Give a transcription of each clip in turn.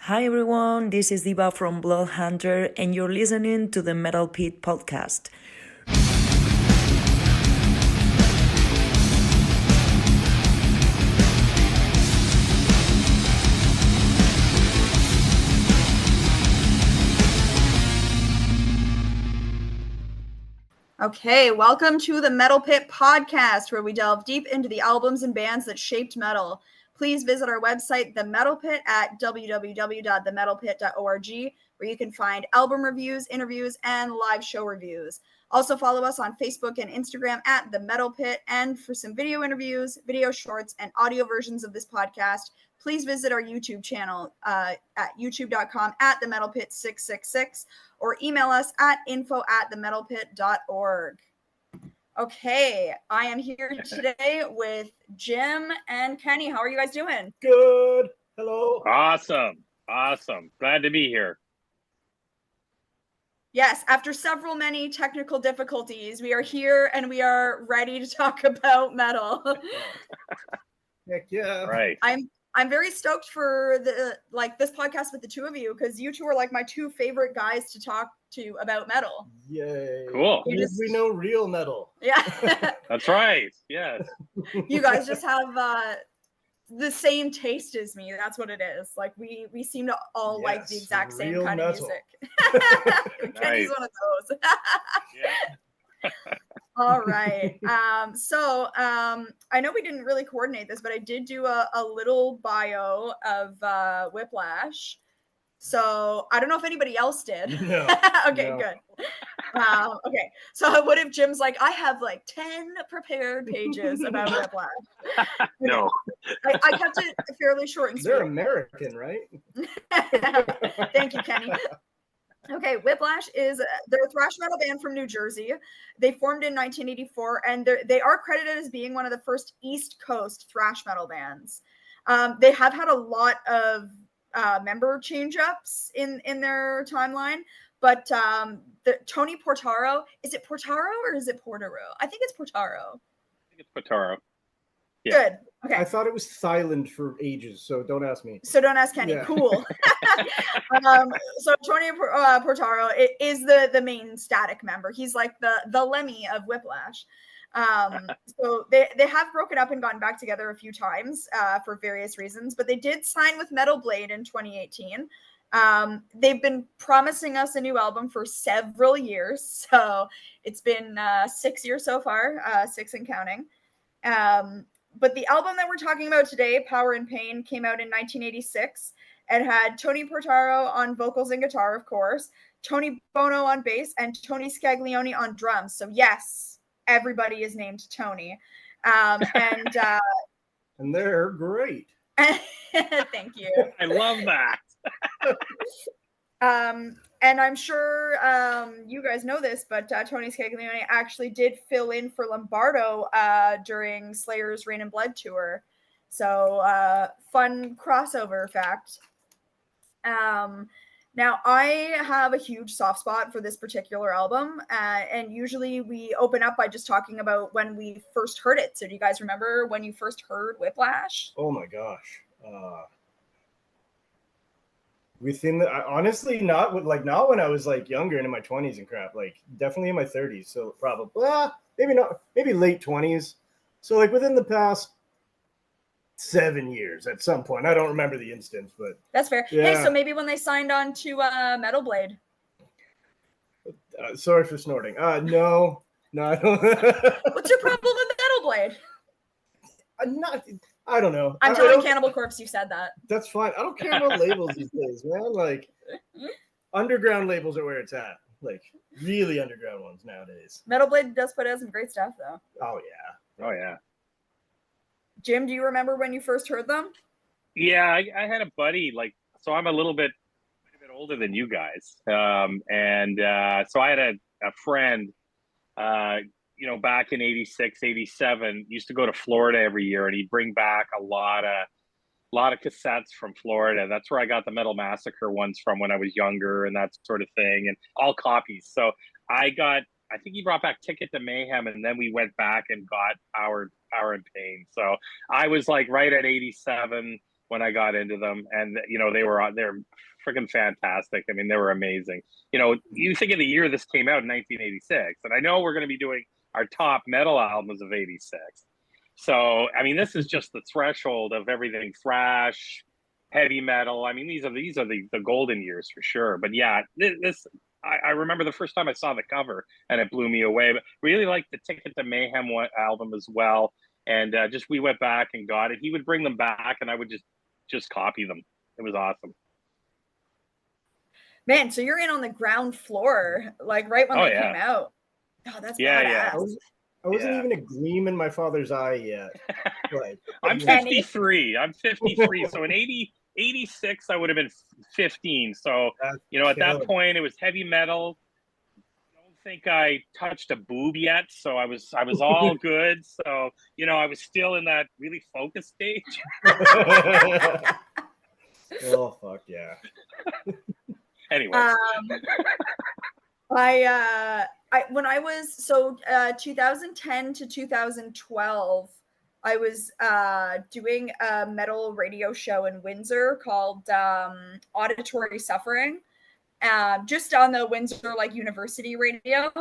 Hi everyone, this is Diva from Blood Hunter, and you're listening to the Metal Pit podcast. Okay, welcome to the Metal Pit podcast, where we delve deep into the albums and bands that shaped metal. Please visit our website, The Metal Pit, at www.themetalpit.org, where you can find album reviews, interviews, and live show reviews. Also follow us on Facebook and Instagram at The Metal Pit, and for some video interviews, video shorts, and audio versions of this podcast, please visit our YouTube channel at youtube.com at themetalpit666 or email us at info@themetalpit.org. Okay, I am here today with Jim and Kenny. How are you guys doing? Good. Hello. Awesome. Glad to be here. Yes, after many technical difficulties, we are here and we are ready to talk about metal. Heck yeah. Right. I'm very stoked for this podcast with the two of you, because you two are like my two favorite guys to talk to about metal. Yay. Cool. We know real metal. Yeah. That's right. Yes. You guys just have the same taste as me. That's what it is. Like we seem to all like the exact same kind of music. Kenny's one of those. Yeah. All right. So I know we didn't really coordinate this, but I did do a little bio of Whiplash. So I don't know if anybody else did. No. Okay, no. Good. Okay. So what if Jim's like, I have like 10 prepared pages about Whiplash? No. I kept it fairly short and sweet. They're American, right? Thank you, Kenny. Okay, Whiplash they're a thrash metal band from New Jersey. They formed in 1984, and they are credited as being one of the first East Coast thrash metal bands. They have had a lot of member change-ups in their timeline, but Tony Portaro, is it Portaro or is it Portaro? I think it's Portaro. I think it's Portaro. Yeah. Good. Okay. I thought it was silent for ages, so don't ask me. So don't ask Kenny. Yeah. Cool. So Tony Portaro is the main static member. He's like the Lemmy of Whiplash. So they have broken up and gone back together a few times for various reasons, but they did sign with Metal Blade in 2018. They've been promising us a new album for several years, so it's been 6 years so far, 6 and counting. But the album that we're talking about today, Power and Pain, came out in 1986 and had Tony Portaro on vocals and guitar, of course, Tony Bono on bass, and Tony Scaglione on drums. So yes, everybody is named Tony. And they're great. Thank you. I love that. And I'm sure you guys know this, but Tony Scaglione actually did fill in for Lombardo during Slayer's Rain and Blood tour. So fun crossover fact. Now, I have a huge soft spot for this particular album, and usually we open up by just talking about when we first heard it. So do you guys remember when you first heard Whiplash? Oh my gosh. Within honestly, not when I was like younger and in my 20s and crap, like definitely in my 30s. So probably maybe late 20s. So like within the past 7 years at some point. I don't remember the instance, but that's fair. Yeah. Hey, so maybe when they signed on to Metal Blade. Sorry for snorting. No, I don't. What's your problem with Metal Blade? I don't know. I'm telling Cannibal Corpse you said that. That's fine. I don't care about labels these days, man. Like, underground labels are where it's at. Like, really underground ones nowadays. Metal Blade does put out some great stuff, though. Oh, yeah. Oh, yeah. Jim, do you remember when you first heard them? Yeah, I had a buddy, so I'm a little bit older than you guys. So I had a friend, back in 86, 87, used to go to Florida every year, and he'd bring back a lot of cassettes from Florida. That's where I got the Metal Massacre ones from when I was younger and that sort of thing, and all copies. So I think he brought back Ticket to Mayhem, and then we went back and got Power and Pain. So I was like right at 87 when I got into them, and they're freaking fantastic. I mean, they were amazing. You think of the year this came out in 1986, and I know we're going to be doing our top metal albums of '86. So, I mean, this is just the threshold of everything thrash, heavy metal. I mean, these are the golden years for sure. But yeah, I remember the first time I saw the cover and it blew me away. But really liked the Ticket to Mayhem album as well. And we went back and got it. He would bring them back, and I would just copy them. It was awesome. Man, so you're in on the ground floor, like right when they came out. Oh, that's badass. I wasn't even a gleam in my father's eye yet. Like, I'm 53. So in 86, I would have been 15. So, at that point, it was heavy metal. I don't think I touched a boob yet. So I was all good. So, I was still in that really focused stage. Oh, fuck yeah. Anyway. When I was 2010 to 2012, I was doing a metal radio show in Windsor called Auditory Suffering, just on the Windsor University radio.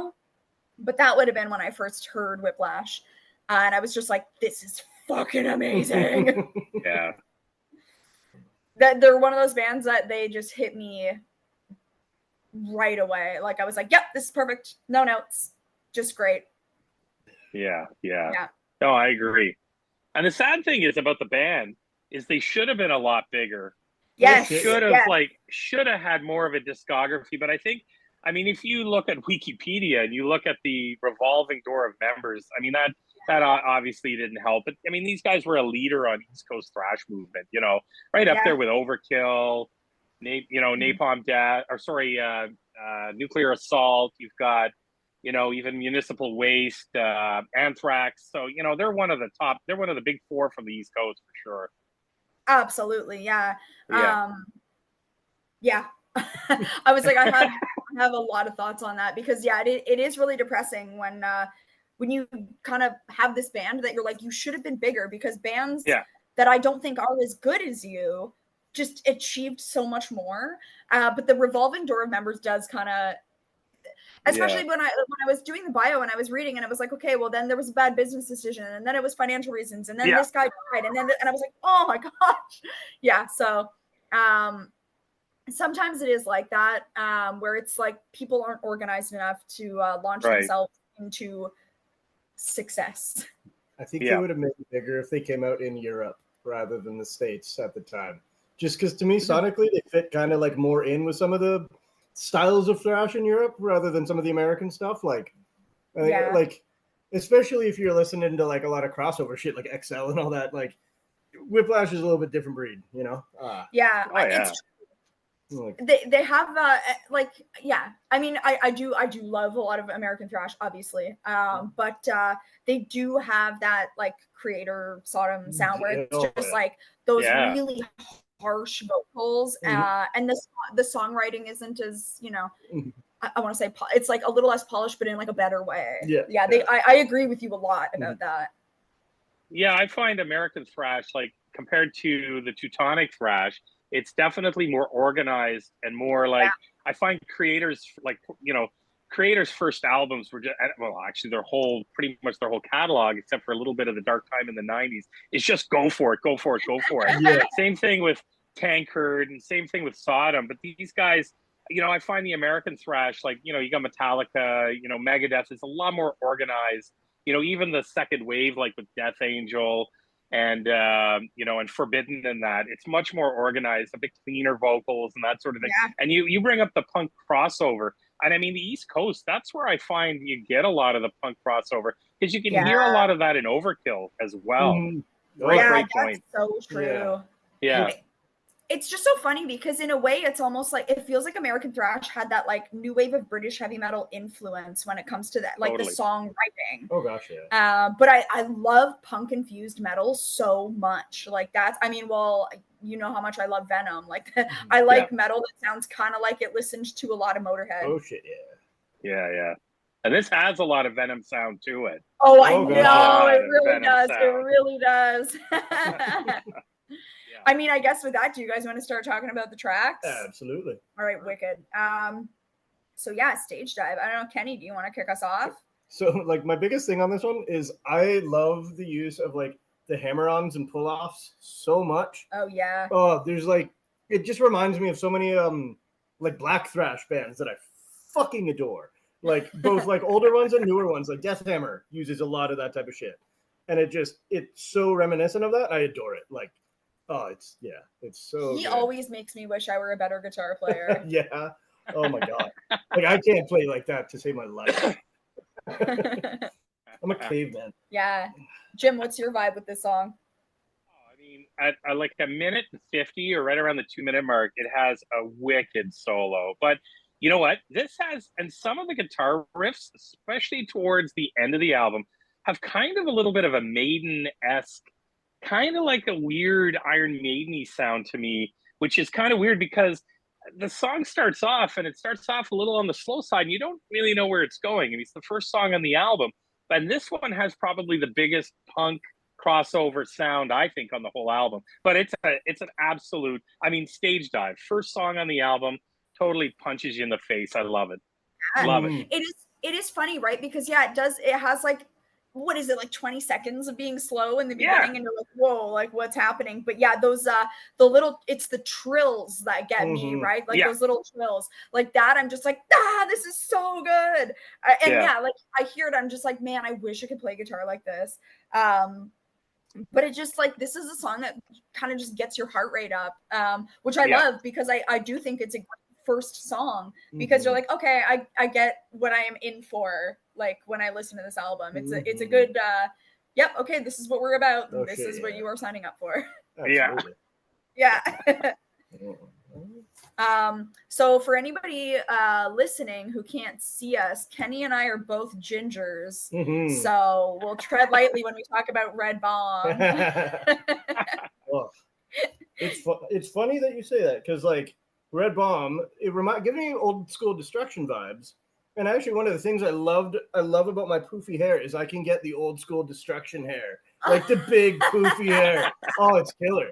But that would have been when I first heard Whiplash, and I was just like, "This is fucking amazing!" Yeah, they're one of those bands that they just hit me right away. Like I was like, yep, this is perfect. No notes. Just great. Yeah. No, I agree. And the sad thing is about the band is they should have been a lot bigger. Yes. They should have had more of a discography. But I mean, if you look at Wikipedia and you look at the revolving door of members, I mean, that obviously didn't help. But I mean, these guys were a leader on East Coast thrash movement, right up there with Overkill, Napalm Death, Nuclear Assault. You've got, even Municipal Waste, Anthrax. So, they're one of the top. They're one of the big four from the East Coast for sure. Absolutely, yeah. Yeah. I was like, I have a lot of thoughts on that because it is really depressing when you kind of have this band that you're like, you should have been bigger, because bands that I don't think are as good as you just achieved so much more. But the revolving door of members does kind of, especially when I was doing the bio and I was reading, and it was like, okay, well then there was a bad business decision, and then it was financial reasons, and then this guy died, and I was like, oh my gosh. Yeah. So sometimes it is like that, where it's like people aren't organized enough to launch themselves into success. I think they would have made it bigger if they came out in Europe rather than the States at the time. Just because to me, sonically, they fit kind of like more in with some of the styles of thrash in Europe rather than some of the American stuff. Like, especially if you're listening to like a lot of crossover shit like XL and all that, like Whiplash is a little bit different breed, It's they have I mean, I do love a lot of American thrash, obviously, but they do have that like Creator Sodom sound where it's just like those really harsh vocals, and the songwriting isn't as I want to say it's like a little less polished, but in like a better way. I agree with you a lot about that. I find American thrash, like compared to the Teutonic thrash, it's definitely more organized and more like, I find Creator's first albums were just, well, actually pretty much their whole catalog, except for a little bit of the dark time in the 90s, it's just go for it. Same thing with Tankard and same thing with Sodom. But these guys, I find the American thrash, like, you got Metallica, Megadeth, it's a lot more organized. Even the second wave, like with Death Angel and and Forbidden, and that it's much more organized, a bit cleaner vocals and that sort of thing. And you bring up the punk crossover, and I mean the East Coast, that's where I find you get a lot of the punk crossover, because you can hear a lot of that in Overkill as well. Great point. So true. It's just so funny because in a way it's almost like it feels like American thrash had that like new wave of British heavy metal influence when it comes to that, like the songwriting. Oh gosh, yeah. But I love punk infused metal so much. Like that's, I mean, well, you know how much I love Venom. Like I like metal that sounds kind of like it listened to a lot of Motorhead. Oh shit, yeah. And this has a lot of Venom sound to it. Oh, I know, it really does. It really does. I mean, I guess with that, do you guys want to start talking about the tracks? Absolutely. All right, wicked. So yeah, Stage Dive. I don't know, Kenny, do you want to kick us off? So like my biggest thing on this one is I love the use of like the hammer-ons and pull-offs so much. Oh yeah. Oh, there's like it just reminds me of so many like black thrash bands that I fucking adore. Like both like older ones and newer ones. Like Death Hammer uses a lot of that type of shit. And it's so reminiscent of that. I adore it. Like, oh, it's so He good. always makes me wish I were a better guitar player. Yeah. Oh my god. Like I can't play like that to save my life. I'm a caveman. Yeah. Jim, what's your vibe with this song? I mean, at like a minute and 50 or right around the 2-minute mark, it has a wicked solo. But you know what? This has, and some of the guitar riffs, especially towards the end of the album, have kind of a little bit of a Maiden-esque, kind of like a weird Iron Maiden-y sound to me, which is kind of weird because the song starts off and it starts off a little on the slow side and you don't really know where it's going. I mean, it's the first song on the album, and this one has probably the biggest punk crossover sound I think on the whole album. But it's an absolute, I mean, Stage Dive, first song on the album, totally punches you in the face. I love it. Yeah. Love it. It is funny, right? Because it has like, what is it, like 20 seconds of being slow in the beginning, and you're like, whoa, like what's happening? But yeah, those it's the trills that get me, right? Like those little trills like that. I'm just like, this is so good. Like I hear it, I'm just like, man, I wish I could play guitar like this. But it just like, this is a song that kind of just gets your heart rate up, which I love, because I do think it's a great first song, because you're like, okay, I get what I am in for, like when I listen to this album. It's a good yep, okay, this is what we're about, and this is what you are signing up for. Absolutely. Yeah. So for anybody listening who can't see us, Kenny and I are both gingers, so we'll tread lightly when we talk about Red Bomb. Well, it's funny that you say that, because like Red Bomb, it gives me old school Destruction vibes. And actually, one of the things I love about my poofy hair is I can get the old school Destruction hair, like the big poofy hair. Oh, it's killer.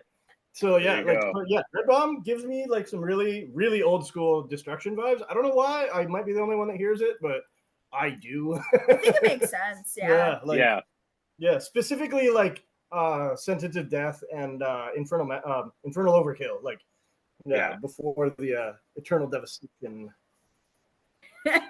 So yeah, Red Bomb gives me like some really, really old school Destruction vibes. I don't know why. I might be the only one that hears it, but I do. I think it makes sense. Yeah. Yeah. Specifically like Sentence of Death and Infernal Overkill. Like, before the Eternal Devastation. This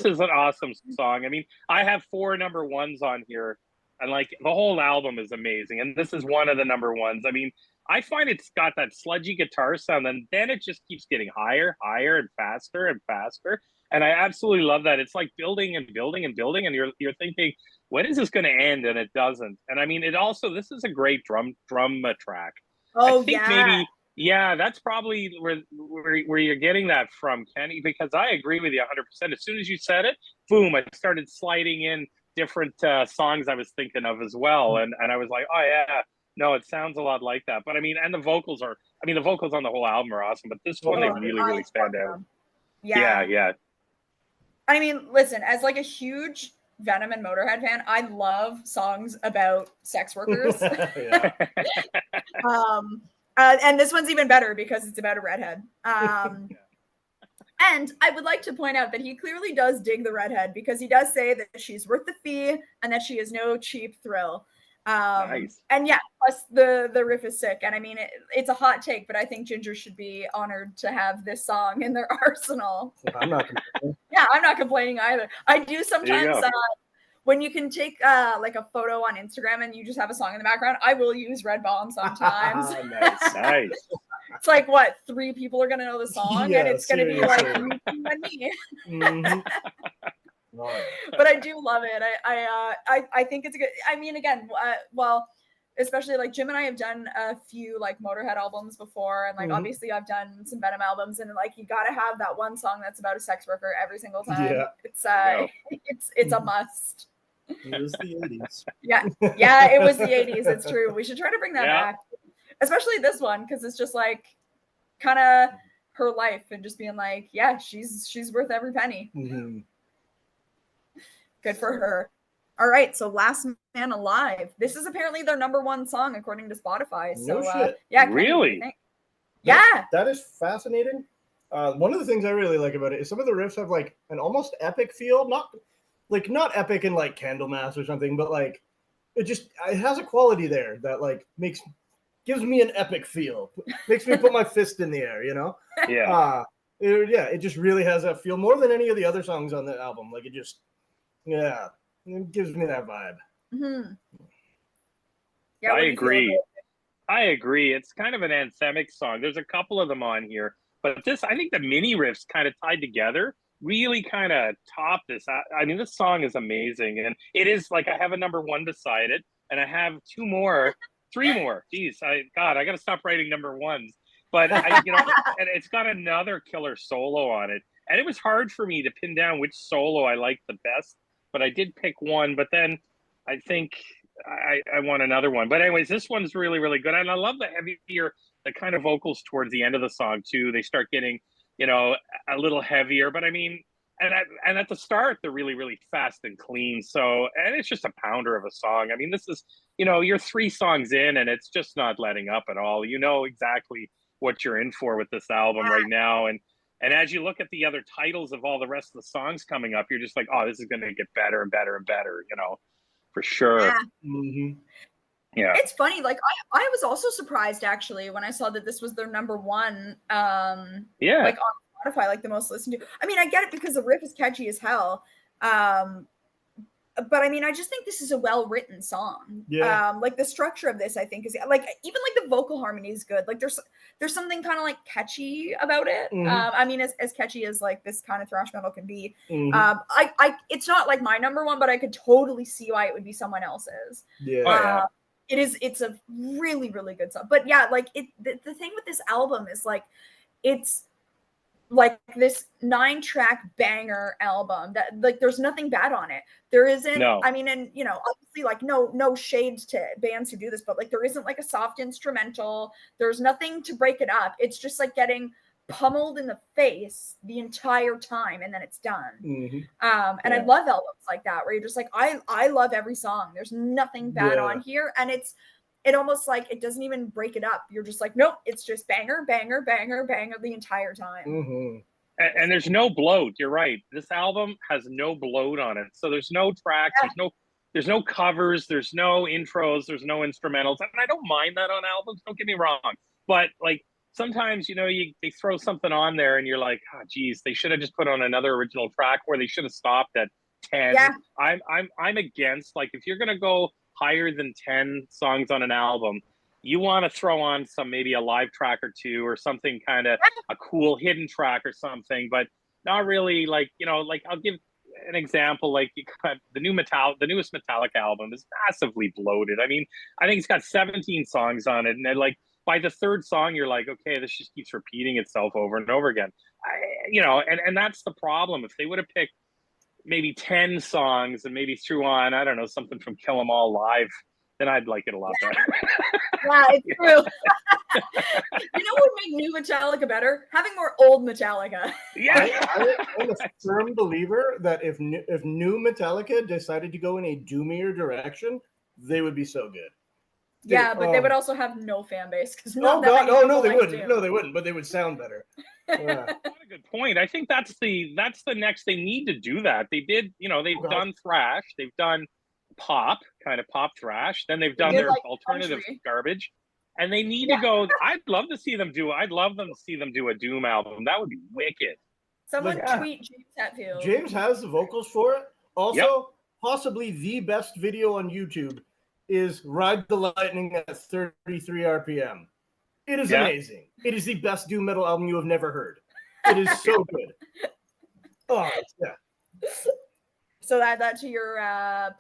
is an awesome song. I mean, I have 4 number ones on here, and like the whole album is amazing, and this is one of the number ones. I mean, I find it's got that sludgy guitar sound, and then it just keeps getting higher and faster and faster, and I absolutely love that. It's like building and building and building, and you're thinking, when is this going to end? And it doesn't. And I mean, this is a great drum track. Oh, I think that's probably where you're getting that from, Kenny, because I agree with you 100%. As soon as you said it, boom, I started sliding in different songs I was thinking of as well. And I was like, oh, yeah, no, it sounds a lot like that. But I mean, and the vocals on the whole album are awesome. But this one, they really, really stand out. Yeah. I mean, listen, as like a huge Venom and Motorhead fan, I love songs about sex workers. And this one's even better because it's about a redhead. And I would like to point out that he clearly does dig the redhead, because he does say that she's worth the fee and that she is no cheap thrill. Nice. And yeah, plus the riff is sick. And I mean, it's a hot take, but I think Ginger should be honored to have this song in their arsenal. I'm not complaining. Yeah, I'm not complaining either. I do sometimes when you can take like a photo on Instagram and you just have a song in the background, I will use Red Bomb sometimes. Nice. It's like, what, 3 people are gonna know the song, and it's gonna be like you and me. But I do love it. I think it's a good. I mean, again, especially like Jim and I have done a few like Motorhead albums before, and like obviously I've done some Venom albums, and like you gotta have that one song that's about a sex worker every single time. Yeah. It's a must. It was the 80s. Yeah, it was the 80s. It's true. We should try to bring that back, especially this one, because it's just like kind of her life and just being like, yeah, she's worth every penny. Good for her. All right, so Last Man Alive. This is apparently their #1 song according to Spotify. So No shit. yeah, Kenny, what do you Really? think? Yeah. That is fascinating. One of the things I really like about it is some of the riffs have like an almost epic feel, not epic in like Candlemass or something, but like it has a quality there that like gives me an epic feel, makes me put my fist in the air, you know? Yeah. It just really has that feel more than any of the other songs on the album. Like it gives me that vibe. Mm-hmm. Yeah, I agree. I agree. It's kind of an anthemic song. There's a couple of them on here, but I think the mini riffs kind of tied together really kind of top this. I mean, this song is amazing, and it is like I have a #1 beside it, and I have 3 more. Jeez, I got to stop writing #1s. But and it's got another killer solo on it, and it was hard for me to pin down which solo I liked the best. But I did pick one. But then I think I want another one. But anyways, this one's really, really good. And I love the kind of vocals towards the end of the song too. They start getting, a little heavier. But I mean, and at the start, they're really, really fast and clean. So, and it's just a pounder of a song. I mean, this is, you're 3 songs in and it's just not letting up at all. You know exactly what you're in for with this album right now. And as you look at the other titles of all the rest of the songs coming up, you're just like, oh, this is going to get better and better and better, for sure. Yeah. Mm-hmm. Yeah. It's funny. Like I was also surprised actually when I saw that this was their #1. Yeah. Like on Spotify, like the most listened to. I mean, I get it because the riff is catchy as hell. But I mean, I just think this is a well-written song. Yeah. Like the structure of this, I think is like even like the vocal harmony is good. Like there's something kind of like catchy about it. Mm-hmm. I mean, as catchy as like this kind of thrash metal can be. Mm-hmm. It's not like my #1, but I could totally see why it would be someone else's. Yeah. It's a really, really good song. But yeah, like the thing with this album is like it's like this 9-track banger album that like there's nothing bad on it. There isn't. No. I mean, and obviously like no shades to bands who do this, but like there isn't like a soft instrumental. There's nothing to break it up. It's just like getting pummeled in the face the entire time and then it's done. Mm-hmm. And I love albums like that where you're just like I love every song. There's nothing bad on here, and it almost like it doesn't even break it up. You're just like, nope, it's just banger, banger, banger, banger the entire time. Mm-hmm. And there's no bloat. You're right. This album has no bloat on it. So there's no tracks. Yeah. There's no covers. There's no intros. There's no instrumentals. And I don't mind that on albums. Don't get me wrong. But like sometimes, they throw something on there and you're like, oh, geez, they should have just put on another original track where they should have stopped at 10. Yeah. I'm against, like, if you're going to go higher than 10 songs on an album, you want to throw on maybe a live track or 2 or something kind of a cool hidden track or something, but not really like, like I'll give an example, like the newest Metallica album is massively bloated. I mean, I think it's got 17 songs on it. And then like by the 3rd song, you're like, okay, this just keeps repeating itself over and over again. And that's the problem. If they would have picked maybe 10 songs and maybe threw on, I don't know, something from Kill 'Em All Live, then I'd like it a lot better. Yeah, it's true. You know what would make new Metallica better? Having more old Metallica. Yeah. I'm a firm believer that if new Metallica decided to go in a doomier direction, they would be so good. Yeah, but they would also have no fan base because they wouldn't. No, they wouldn't. But they would sound better. Yeah. What a good point. I think that's the next they need to do that. They did, they've done thrash, they've done pop, kind of pop thrash, then they've done their like alternative country garbage, and they need to go. I'd love them to see them do a doom album. That would be wicked. Someone tweet James Hetfield. James has the vocals for it. Also, possibly the best video on YouTube is Ride the Lightning at 33 RPM. It is amazing. It is the best doom metal album you have never heard. It is so good. Oh, yeah. So add that to your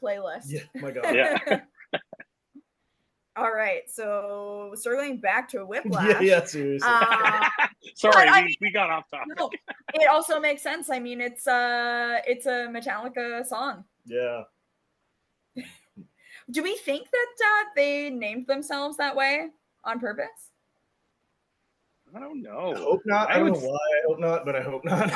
playlist. Yeah, my God. Yeah. All right. So circling back to Whiplash. Yeah, seriously. Sorry, we got off topic. No, it also makes sense. I mean, it's a Metallica song. Yeah. Do we think that they named themselves that way on purpose? I don't know. I hope not. I don't know why. I hope not, but I hope not.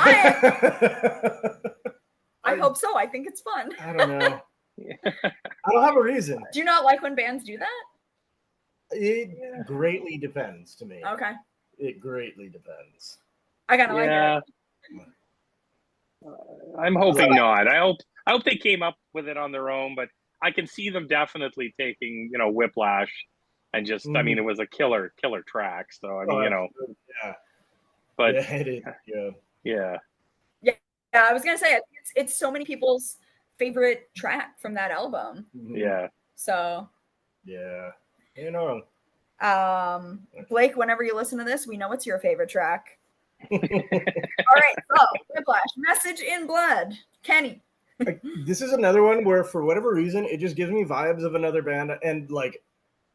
I hope so. I think it's fun. I don't know. I don't have a reason. Do you not like when bands do that? It greatly depends to me. Okay. It greatly depends. I kind of like it. I'm hoping not. I hope they came up with it on their own, but I can see them definitely taking, Whiplash and just, I mean, it was a killer track. So, I mean, yeah. But yeah, it is. Yeah. Yeah, I was going to say, it's so many people's favorite track from that album. Yeah. So. Yeah. Blake, whenever you listen to this, we know it's your favorite track. All right, so Whiplash, Message in Blood. Kenny. This is another one where, for whatever reason, it just gives me vibes of another band, and like,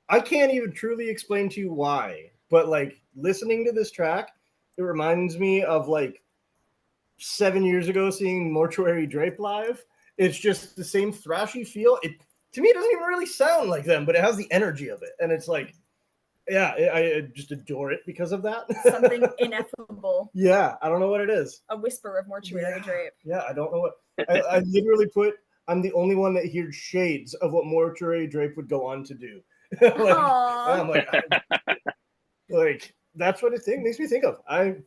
I can't even truly explain to you why, but like, listening to this track, it reminds me of like 7 years ago seeing Mortuary Drape live. It's just the same thrashy feel. It, to me, it doesn't even really sound like them, but it has the energy of it, and it's like, yeah, I just adore it because of that. Something ineffable. Yeah, I don't know what it is. A whisper of Mortuary Drape. Yeah, I don't know what. I literally I'm the only one that hears shades of what Mortuary Drape would go on to do. I'm like, that's what it makes me think of. I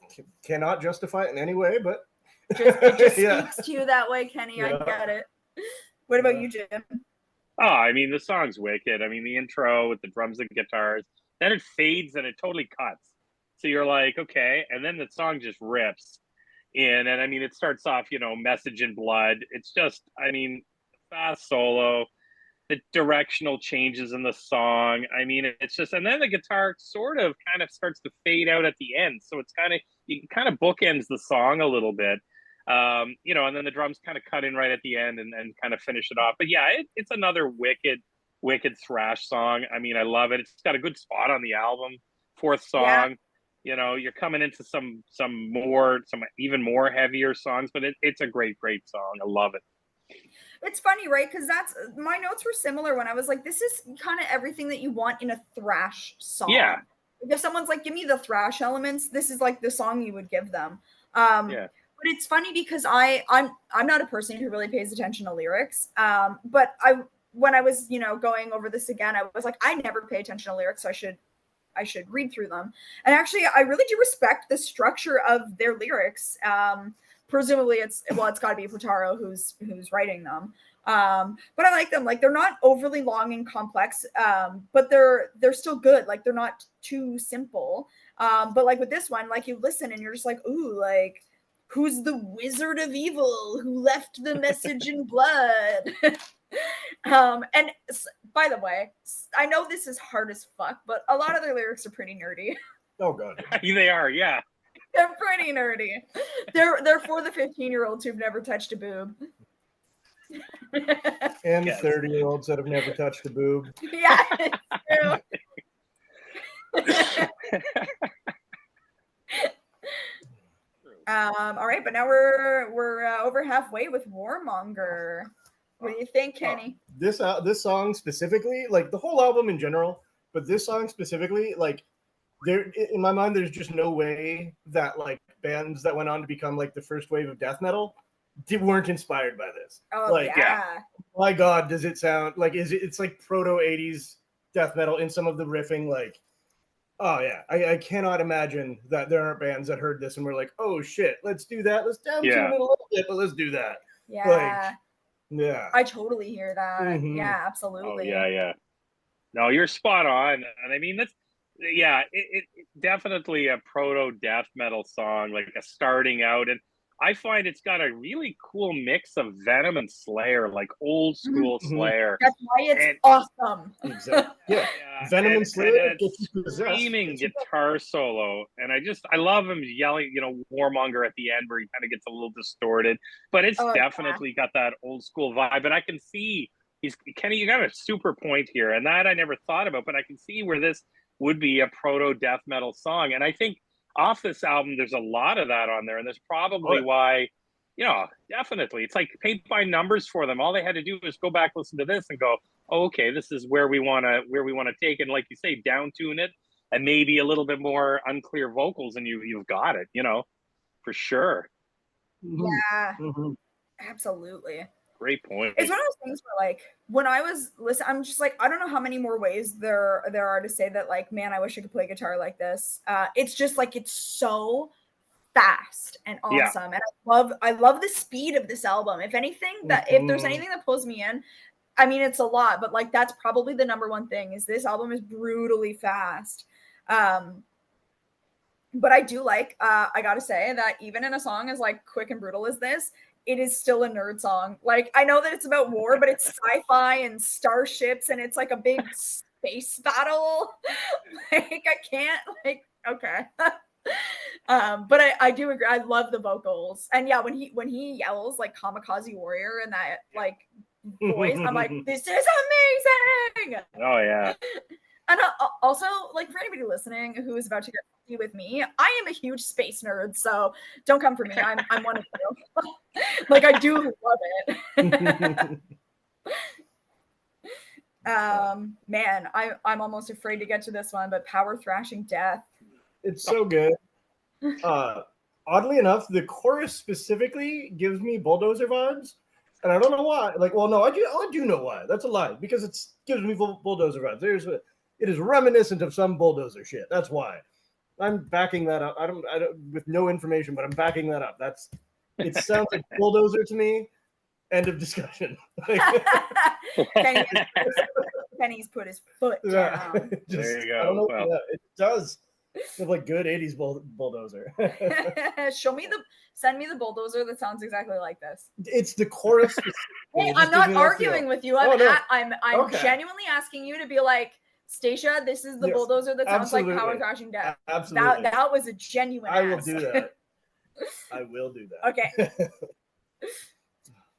cannot justify it in any way, but it just speaks to you that way, Kenny. Yeah. I get it. What about you, Jim? Oh, I mean, the song's wicked. I mean, the intro with the drums and guitars, then it fades and it totally cuts. So you're like, okay, and then the song just rips in, and I mean, it starts off, Message in Blood. It's just, I mean, fast solo, the directional changes in the song. I mean, it's just, and then the guitar kind of starts to fade out at the end. So it's it kind of bookends the song a little bit. And then the drums kind of cut in right at the end and kind of finish it off. But yeah, it's another wicked thrash song. I mean, I love it. It's got a good spot on the album. Fourth song. Yeah. You're coming into some even more heavier songs, but it's a great song. I love it. It's funny, right? Because my notes were similar when I was like, this is kind of everything that you want in a thrash song. Yeah. If someone's like, give me the thrash elements, this is like the song you would give them. Yeah. But it's funny because I'm not a person who really pays attention to lyrics. But when I was, going over this again, I was like, I never pay attention to lyrics, so I should read through them. And actually, I really do respect the structure of their lyrics. Presumably it's got to be Portaro who's writing them. But I like them. Like, they're not overly long and complex, but they're still good. Like, they're not too simple. But like with this one, like, you listen and you're just like, ooh, like, who's the wizard of evil who left the message in blood? And by the way, I know this is hard as fuck, but a lot of their lyrics are pretty nerdy. Oh god. They are, yeah. They're pretty nerdy. They're for the 15-year-olds who've never touched a boob. And the 30-year-olds that have never touched a boob. Yeah, it's true. All right, but now we're over halfway with Warmonger. What do you think, Kenny? This song specifically, like the whole album in general, but this song specifically, like, there in my mind, there's just no way that like bands that went on to become like the first wave of death metal weren't inspired by this. Oh, like, yeah. My God, does it sound like it's like proto 80s death metal in some of the riffing, like. Oh yeah, I cannot imagine that there aren't bands that heard this and were like, "Oh shit, let's do that. Let's down tune it a little bit, but let's do that." Yeah, like, yeah. I totally hear that. Mm-hmm. Yeah, absolutely. Oh, yeah. No, you're spot on, and I mean that's it definitely a proto death metal song, like a starting out, and I find it's got a really cool mix of Venom and Slayer, like old school Slayer. That's why it's awesome. Exactly. Yeah. Venom and Slayer gets screaming guitar solo, and I love him yelling, Warmonger at the end where he kind of gets a little distorted, but it's definitely got that old school vibe, and I can see Kenny, you got a super point here, and that I never thought about, but I can see where this would be a proto death metal song, and I think off this album, there's a lot of that on there, and that's probably why, definitely. It's like paint by numbers for them. All they had to do was go back, listen to this, and go, oh, okay, this is where we want to take it. And like you say, down tune it, and maybe a little bit more unclear vocals, and you've got it, for sure. Yeah, absolutely. Great point. It's one of those things where, like, when I was listening, I'm just like, I don't know how many more ways there are to say that, like, man, I wish I could play guitar like this. It's just like, it's so fast and awesome, and I love the speed of this album. If anything, that if there's anything that pulls me in, I mean, it's a lot, but like that's probably the number one thing, is this album is brutally fast. But I do like, I gotta say that even in a song as like quick and brutal as this, it is still a nerd song. Like, I know that it's about war, but it's sci-fi and starships, and it's like a big space battle. Like, I can't, like, okay. But I do agree. I love the vocals, and yeah, when he yells like "Kamikaze Warrior" in that like voice, I'm like, this is amazing. Oh yeah. And also, like, for anybody listening who is about to get funky with me, I am a huge space nerd, so don't come for me. I'm one of you. Like, I do love it. Man, I'm almost afraid to get to this one, but Power Thrashing Death. It's so good. Oddly enough, the chorus specifically gives me Bulldozer vibes, and I don't know why. Like, well, no, I do know why. That's a lie, because it gives me Bulldozer vibes. It is reminiscent of some Bulldozer shit. That's why. I'm backing that up. I don't with no information, but I'm backing that up. It sounds like Bulldozer to me. End of discussion. Penny's put his foot down. There you go. I don't know. Well, it does. It's like good 80s Bulldozer. Send me the Bulldozer that sounds exactly like this. It's the chorus. Hey, I'm not arguing with you. I'm Okay. genuinely asking you to be like, Staicha, this is the Bulldozer that sounds like Power Thrashing Death. Absolutely. That was a genuine I will ask. do that. I will do that. Okay.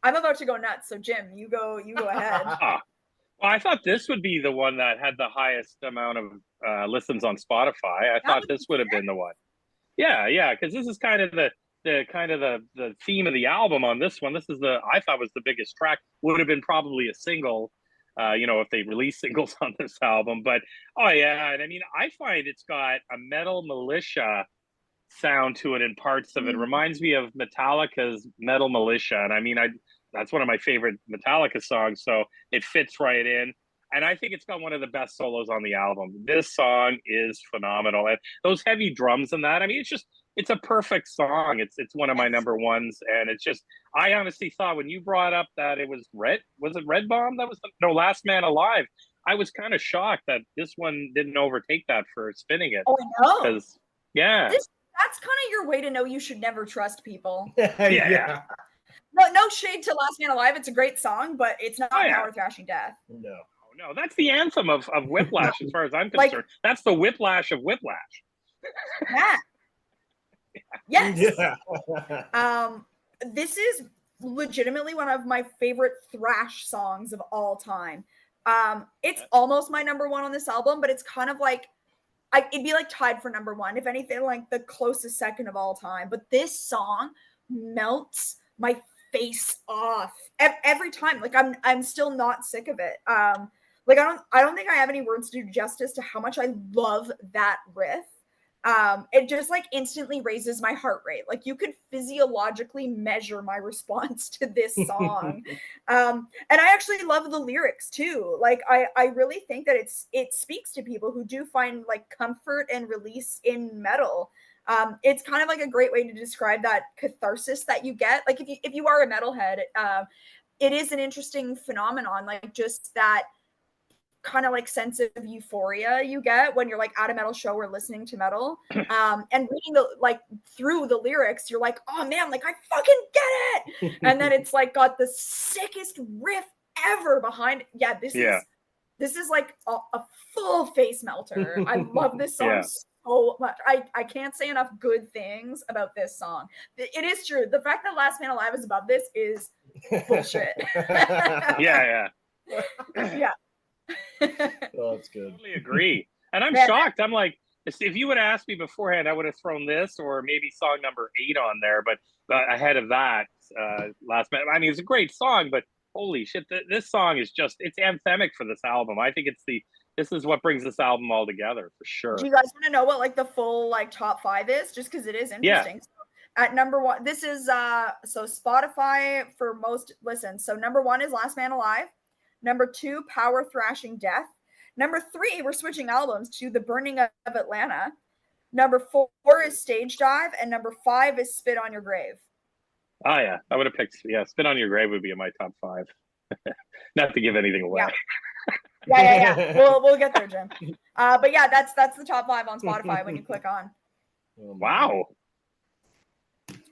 I'm about to go nuts, so Jim, you go ahead. Well, I thought this would be the one that had the highest amount of listens on Spotify. I thought this would have been the one. Yeah, because this is kind of the theme of the album on this one. This is I thought was the biggest track. Would have been probably a single, if they release singles on this album. But and I mean, I find it's got a Metal Militia sound to it in parts of it. Reminds me of Metallica's Metal Militia, and I mean, that's one of my favorite Metallica songs, so it fits right in. And I think it's got one of the best solos on the album. This song is phenomenal, and those heavy drums and that. I mean, it's a perfect song. It's one of my number ones, and it's just, I honestly thought when you brought up that it was it Red Bomb? That was Last Man Alive. I was kind of shocked that this one didn't overtake that for spinning it. Oh, I know. Because that's kind of your way to know you should never trust people. Yeah. No shade to Last Man Alive. It's a great song, but it's not Power Thrashing Death. No, that's the anthem of Whiplash, as far as I'm concerned. That's the Whiplash of Whiplash. Yeah. Yes. Yeah. This is legitimately one of my favorite thrash songs of all time. It's almost my number one on this album, but it's kind of like, it'd be like tied for number one, if anything, like the closest second of all time. But this song melts my face off every time. Like, I'm still not sick of it. Like, I don't think I have any words to do justice to how much I love that riff. It just like instantly raises my heart rate. Like, you could physiologically measure my response to this song. And I actually love the lyrics too. Like, I really think that it speaks to people who do find like comfort and release in metal. It's kind of like a great way to describe that catharsis that you get. Like, if you are a metalhead, it is an interesting phenomenon. Like, just that kind of like sense of euphoria you get when you're like at a metal show or listening to metal, and reading through the lyrics, you're like, oh man, like I fucking get it. And then it's like got the sickest riff ever behind it. This is like a full face melter. I love this song so much. I can't say enough good things about this song. It is true. The fact that Last Man Alive is above this is bullshit. Yeah. Oh, that's good. Totally agree. And I'm shocked. I'm like, if you would have asked me beforehand, I would have thrown this or maybe song number 8 on there. But ahead of that, Last Man. I mean, it's a great song, but holy shit, this song is it's anthemic for this album. I think this is what brings this album all together for sure. Do you guys want to know what like the full like top 5 is? Just because it is interesting. Yeah. So At number one, this is so Spotify for most listens. So number one is Last Man Alive. Number two, Power Thrashing Death. Number three, we're switching albums to The Burning of Atlanta. Number four is Stage Dive, and number five is Spit on Your Grave. Oh yeah, I would have picked. Yeah, Spit on Your Grave would be in my top 5. Not to give anything away. Yeah. We'll get there, Jim. But yeah, that's the top 5 on Spotify when you click on. Wow.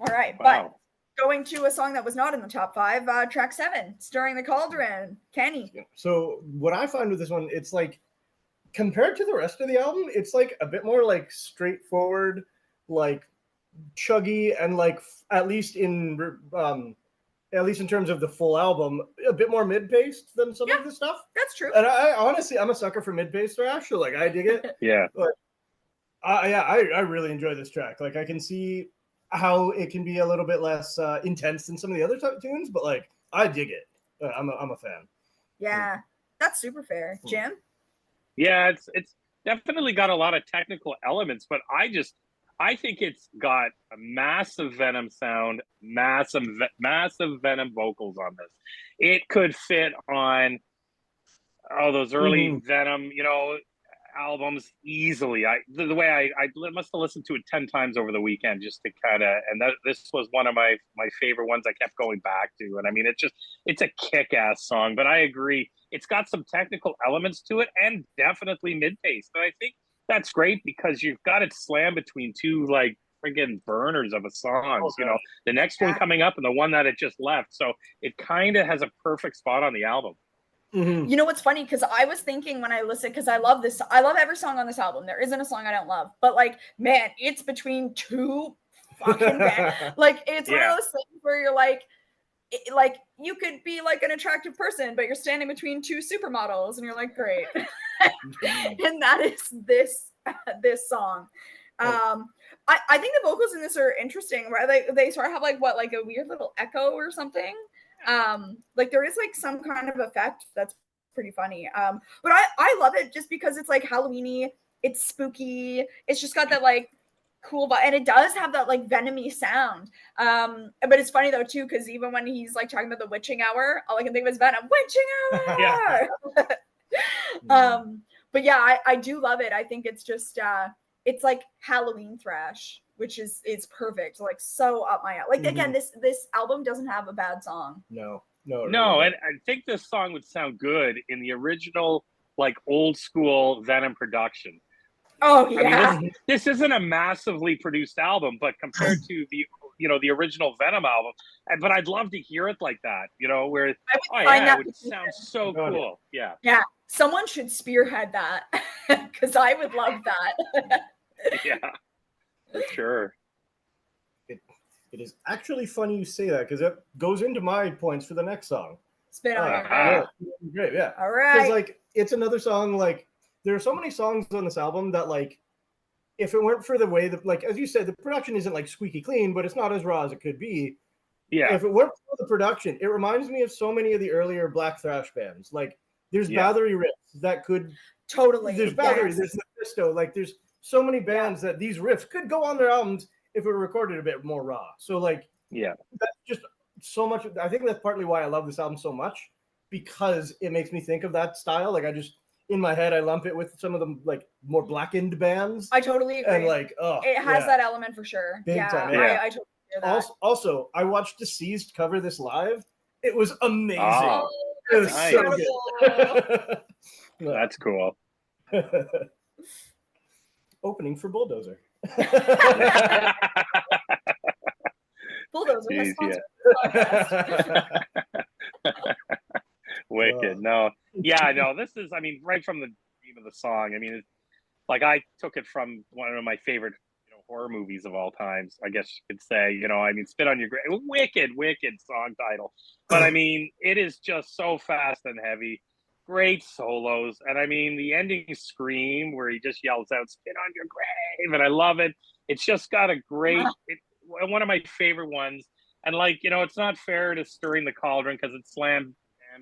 All right, Wow. but going to a song that was not in the top 5, track 7, Stirring the Cauldron. Kenny. So what I find with this one, it's like compared to the rest of the album, it's like a bit more like straightforward, like chuggy, and like at least in terms of the full album, a bit more mid-paced than some of the stuff. That's true. And I honestly, I'm a sucker for mid-paced thrash, so like I dig it. Yeah. But I really enjoy this track. Like I can see how it can be a little bit less intense than some of the other tunes, but like I dig it. I'm a fan. Yeah, that's super fair. Jim? Yeah, it's definitely got a lot of technical elements, but I think it's got a massive Venom sound, massive Venom vocals on this. It could fit on those early Venom, albums easily. The way I must have listened to it 10 times over the weekend just to kind of, and this was one of my favorite ones I kept going back to. And I mean, it's a kick-ass song, but I agree. It's got some technical elements to it and definitely mid-paced. But I think that's great because you've got it slammed between two like friggin' burners of a songs, the next one coming up and the one that it just left. So it kind of has a perfect spot on the album. You know what's funny? Because I was thinking when I listened, because I love every song on this album. There isn't a song I don't love, but like, man, it's between two fucking bands. Like, it's one of those things where you're like, you could be like an attractive person, but you're standing between two supermodels, and you're like, great. And that is this song. I think the vocals in this are interesting, right? They sort of have like a weird little echo or something. Like there is like some kind of effect that's pretty funny. But I love it just because it's like Halloweeny, it's spooky, it's just got that like cool vibe, and it does have that like venomy sound. But it's funny though too, because even when he's like talking about the witching hour, all I can think of is Venom, witching hour. But yeah, I do love it. I think it's just it's like Halloween thrash, which is perfect. Like so up my alley. Like again, this album doesn't have a bad song. No. And I think this song would sound good in the original, like old school Venom production. Oh yeah. I mean, this isn't a massively produced album, but compared to the original Venom album, but I'd love to hear it like that, where it would sound so cool. Yeah. Yeah. Someone should spearhead that because I would love that. Yeah, for sure. It is actually funny you say that because it goes into my points for the next song. Spit on Your Grave. Great, yeah. All right. Because like it's another song. Like there are so many songs on this album that like if it weren't for the way that like as you said, the production isn't like squeaky clean, but it's not as raw as it could be. Yeah. If it weren't for the production, it reminds me of so many of the earlier black thrash bands. Like there's Bathory riffs that could totally. There's Bathory. There's Mephisto. Like there's so many bands that these riffs could go on their albums if it were recorded a bit more raw. So like, that's just so much. I think that's partly why I love this album so much, because it makes me think of that style. Like I just, in my head, I lump it with some of the like more blackened bands. I totally agree. And like, it has that element for sure. Big time, I totally hear that. Also, I watched Deceased cover this live. It was amazing. Oh, it was nice. so good. That's cool. Opening for Bulldozer. Bulldozer has sponsored Wicked. No. This is, I mean, right from the theme of the song. I mean, it's like I took it from one of my favorite horror movies of all times, I guess you could say. I mean, Spit on Your Grave. Wicked song title. But I mean, it is just so fast and heavy. Great solos. And I mean, the ending scream where he just yells out, "Spit on your grave." And I love it. It's just got a great, one of my favorite ones. And like, it's not fair to Stirring the Cauldron because it's slammed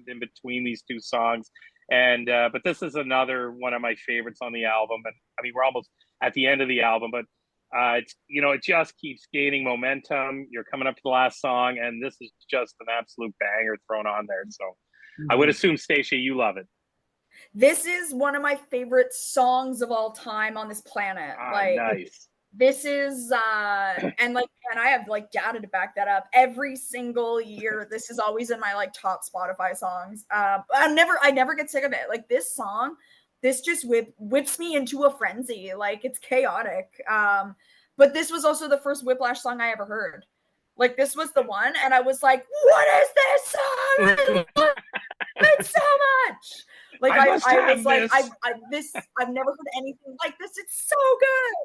in between these two songs. And, but this is another one of my favorites on the album. And I mean, we're almost at the end of the album, but It's it just keeps gaining momentum. You're coming up to the last song, and this is just an absolute banger thrown on there. So I would assume, Staicha, you love it. This is one of my favorite songs of all time on this planet. Nice. This is and I have data to back that up. Every single year, this is always in my top Spotify songs. I never get sick of it. This song, this just whips me into a frenzy. It's chaotic. But this was also the first Whiplash song I ever heard. This was the one, and I was like, "What is this song? I love it so much." I've never heard anything like this. It's so good.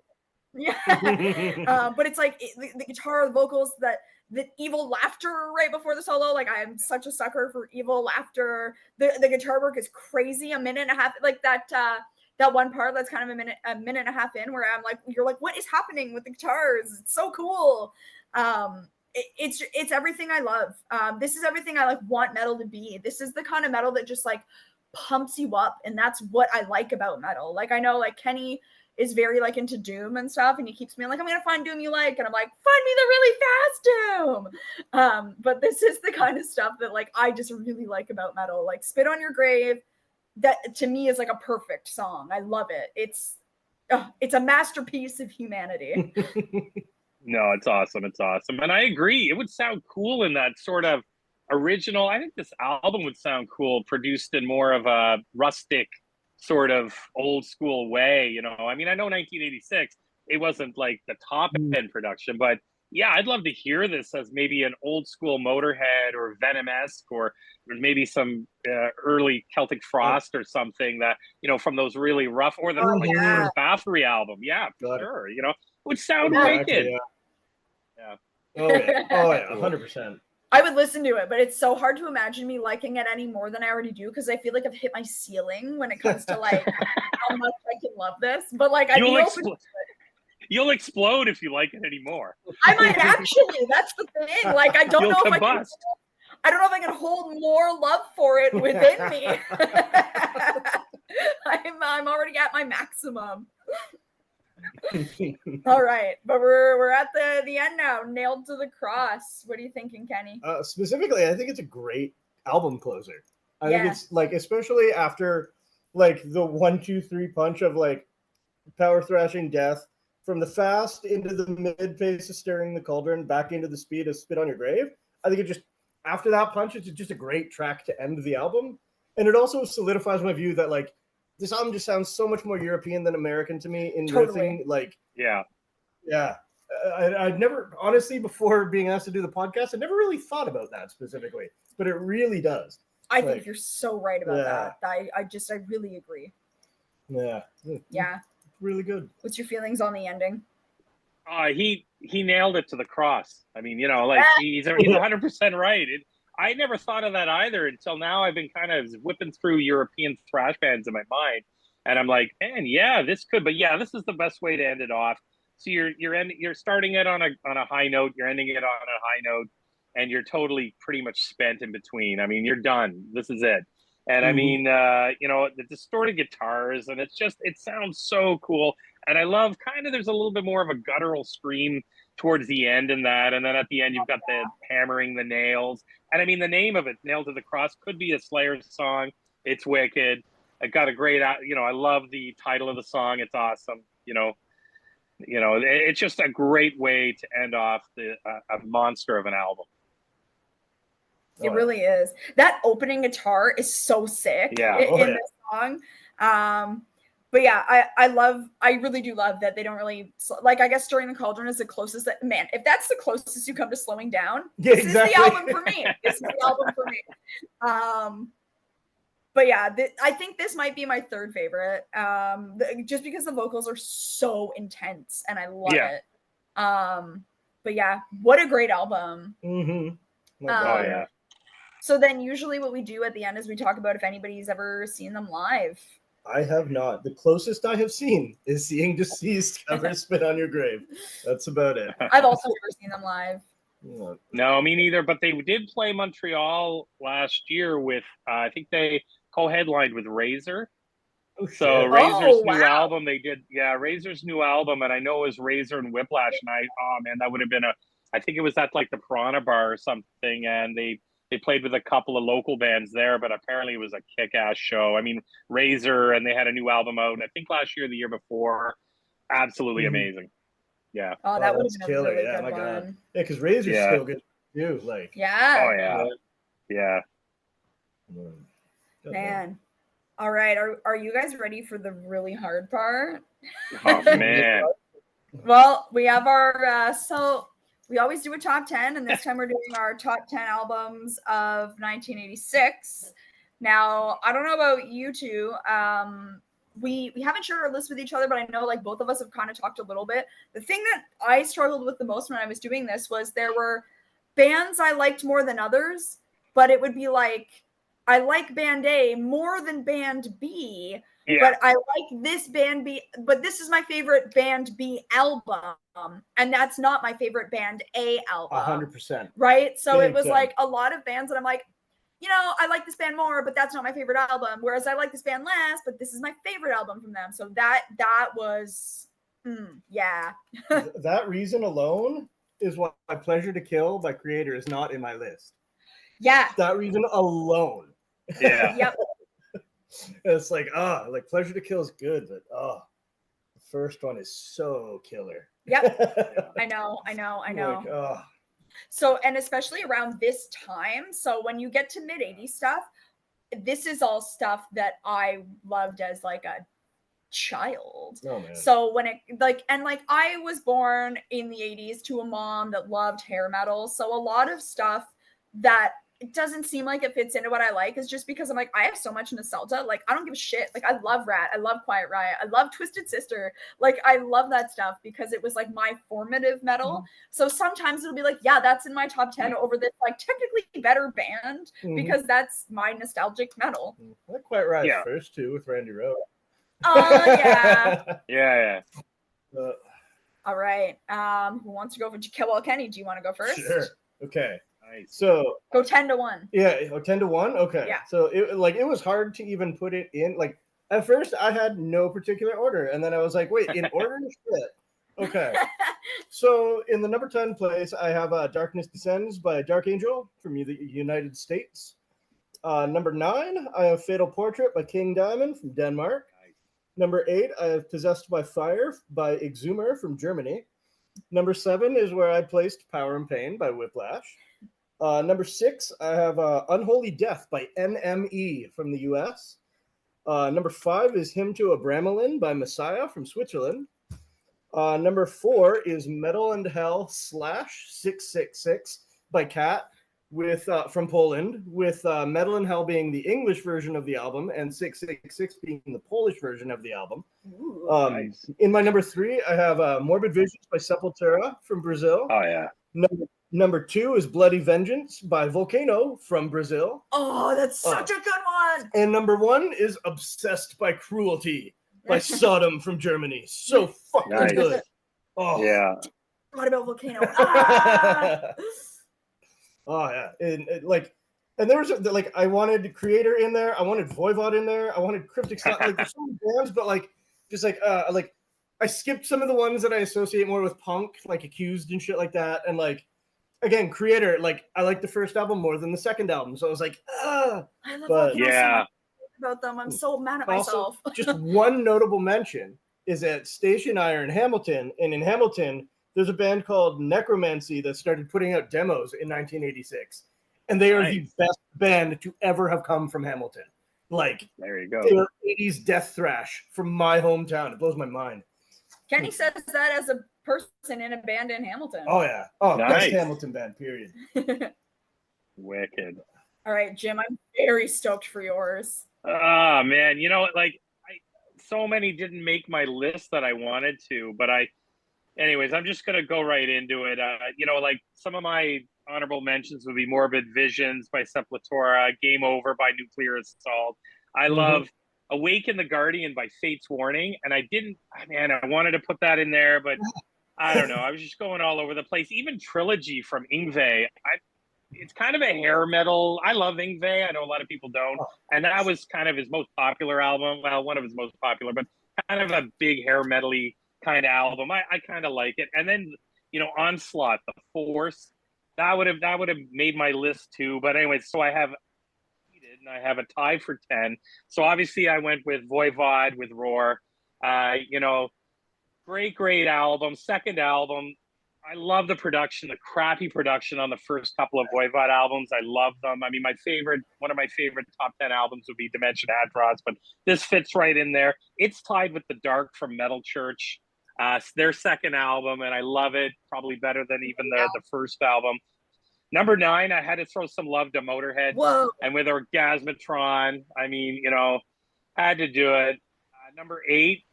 Yeah. But it's the guitar, the vocals, the evil laughter right before the solo. I am such a sucker for evil laughter. The guitar work is crazy. A minute and a half, that one part that's kind of a minute and a half in, where I'm you're what is happening with the guitars? It's so cool. It's everything I love. This is everything I want metal to be. This is the kind of metal that just pumps you up, and that's what I like about metal. I know Kenny is very into doom and stuff, and he keeps me I'm gonna find doom you like, and I'm find me the really fast doom. But this is the kind of stuff that I just really like about metal. Spit on Your Grave, that to me is a perfect song. I love it. It's a masterpiece of humanity. No, it's awesome. It's awesome. And I agree. It would sound cool in that sort of original. I think this album would sound cool, produced in more of a rustic sort of old school way. I mean, I know 1986, it wasn't the top end production, but yeah, I'd love to hear this as maybe an old school Motorhead or Venom-esque, or maybe some early Celtic Frost or something that, from those really rough, or the first Bathory album. Yeah, for sure. It would sound wicked. Yeah. Oh yeah, 100%. I would listen to it, but it's so hard to imagine me liking it any more than I already do, because I feel I've hit my ceiling when it comes to how much I can love this. But you'll explode if you like it anymore. I might actually. That's the thing. I don't know if I don't know if I can hold more love for it within me. I'm already at my maximum. All right, but we're at the end now. Nailed to the Cross. What are you thinking, Kenny? Specifically, I think it's a great album closer. I think it's especially after the 1, 2, 3 punch of power thrashing death, from the fast into the mid pace of Stirring the Cauldron, back into the speed of Spit on Your Grave. I think it just, after that punch, it's just a great track to end the album. And it also solidifies my view that this album just sounds so much more European than American to me in riffing. Yeah. I'd never, honestly, before being asked to do the podcast, I never really thought about that specifically, but it really does. I think you're so right about that. I really agree. Yeah. Yeah. Really good. What's your feelings on the ending? He nailed it to the cross. I mean, he's 100% right. I never thought of that either until now. I've been kind of whipping through European thrash bands in my mind, and I'm like, man, yeah, this could, but yeah, this is the best way to end it off. So you're starting it on a high note, you're ending it on a high note, and you're totally pretty much spent in between. I mean, you're done. This is it. And I mean, the distorted guitars, and it sounds so cool. And I love there's a little bit more of a guttural scream towards the end in that. And then at the end, you've got the hammering the nails. And I mean, the name of it, Nailed to the Cross, could be a Slayer song. It's wicked. It got a great, I love the title of the song. It's awesome. It's just a great way to end off a monster of an album. It really is. That opening guitar is so sick in this song. But yeah, I really do love that they don't really, I guess During the Cauldron is the closest if that's the closest you come to slowing down, this is the album for me. This is the album for me. But yeah, I think this might be my third favorite, just because the vocals are so intense and I love it. But yeah, what a great album. Mm-hmm. So then usually what we do at the end is we talk about if anybody's ever seen them live. I have not. The closest I have seen is seeing Deceased cover Spit on Your Grave. That's about it. I've also never seen them live. No, me neither. But they did play Montreal last year with, I think they co-headlined with Razor. Oh, shit. So Razor's Oh, new wow. album, they did, Razor's new album, and I know it was Razor and Whiplash, and oh man, that would have been I think it was at like the Piranha Bar or something, and they played with a couple of local bands there, but apparently it was a kick-ass show. I mean, Razor, and they had a new album out, I think last year or the year before. Absolutely amazing. Yeah. Oh, that would have that's been a killer. really Yeah, good my one. God. Yeah, because Razor's Yeah. still good too. Like, Yeah. Oh yeah. Yeah. God, Man. All right. Are you guys ready for the really hard part? Oh man. Well, we have our so we always do a top 10, and this time we're doing our top 10 albums of 1986. Now, I don't know about you two. We haven't shared our list with each other, but I know like both of us have kind of talked a little bit. The thing that I struggled with the most when I was doing this was there were bands I liked more than others, but it would be like I like band A more than band B, Yeah. but I like this band B, but this is my favorite band B album, and that's not my favorite band A album. 100%. Right? So Big it was time. like a lot of bands that I'm like, you know, I like this band more, but that's not my favorite album. Whereas I like this band less, but this is my favorite album from them. So that was, yeah. That reason alone is why Pleasure to Kill by Creator is not in my list. Yeah. That reason alone. Yeah. Yep. It's like, like Pleasure to Kill is good, but the first one is so killer. Yep. I know. Like, So, and especially around this time. So when you get to mid 80s stuff, this is all stuff that I loved as like a child. Oh, man. So when it like, and like I was born in the 80s to a mom that loved hair metal. So a lot of stuff that it doesn't seem like it fits into what I like is just because I'm like, I have so much nostalgia. Like, I don't give a shit. Like, I love Rat. I love Quiet Riot. I love Twisted Sister. Like, I love that stuff because it was like my formative metal. So sometimes it'll be like, yeah, that's in my top 10 over this like technically better band because that's my nostalgic metal. Not Quite Right first too with Randy Rowe. Oh, yeah. Yeah. All right. Who wants to go for Well, Kenny, do you want to go first? Sure. Okay. Nice. So go 10-1. Yeah, 10-1. Okay. Yeah. So it was hard to even put it in. Like at first, I had no particular order, and then I was like, wait, in order? Shit. Okay. So in the number 10 place, I have "Darkness Descends" by Dark Angel from the United States. Number 9, I have "Fatal Portrait" by King Diamond from Denmark. Nice. Number 8, I have "Possessed by Fire" by Exhumer from Germany. Number 7 is where I placed "Power and Pain" by Whiplash. Number 6, I have "Unholy Death" by NME from the US. Number 5 is "Hymn to Abramelin" by Messiah from Switzerland. Number 4 is "Metal and Hell /666" by Cat from Poland, with "Metal and Hell" being the English version of the album and 666 being the Polish version of the album. Ooh, nice. In my number 3, I have "Morbid Visions" by Sepultura from Brazil. Oh, yeah. Number 2 is "Bloody Vengeance" by Volcano from Brazil. Oh, that's such a good one. And number 1 is "Obsessed by Cruelty" by Sodom from Germany. So fucking good. Oh yeah. What about Volcano? Oh yeah, and there was like I wanted Creator in there, I wanted Voivod in there, I wanted Cryptic Stuff. Like there's so many bands, but like just like I skipped some of the ones that I associate more with punk, like Accused and shit like that. And like again, Creator, like I like the first album more than the second album, so I was like, I love Volcano so much about them. I'm so mad at myself. Also, just one notable mention is that Station Iron Hamilton, and in Hamilton, there's a band called Necromancy that started putting out demos in 1986, and they are the best band to ever have come from Hamilton. Like, there you go. They are 80s death thrash from my hometown. It blows my mind. Kenny says that as a person in a band in Hamilton. Oh yeah. Oh, nice. Best Hamilton band. Period. Wicked. All right, Jim. I'm very stoked for yours. Ah, man. You know, like so many didn't make my list that I wanted to, but anyways, I'm just gonna go right into it. You know, like some of my honorable mentions would be "Morbid Visions" by Sepultura, "Game Over" by Nuclear Assault. I love "Awaken the Guardian" by Fate's Warning, and I wanted to put that in there, but I don't know. I was just going all over the place. Even "Trilogy" from Yngwie. it's kind of a hair metal. I love Yngwie. I know a lot of people don't. And that was kind of his most popular album. Well, one of his most popular, but kind of a big hair metal-y kind of album. I kind of like it. And then, Onslaught, The Force, that would have made my list too. But anyway, so I have and I have a tie for 10. So obviously I went with Voivod with Roar. Great album. Second album, I love the production, the crappy production on the first couple of Voivod albums. I love them. I mean, one of my favorite top 10 albums would be Dimension Atros, but this fits right in there. It's tied with The Dark from Metal Church, their second album, and I love it. Probably better than even the first album. Number 9, I had to throw some love to Motorhead. Whoa. And with Orgasmatron, I mean, had to do it. Number 8,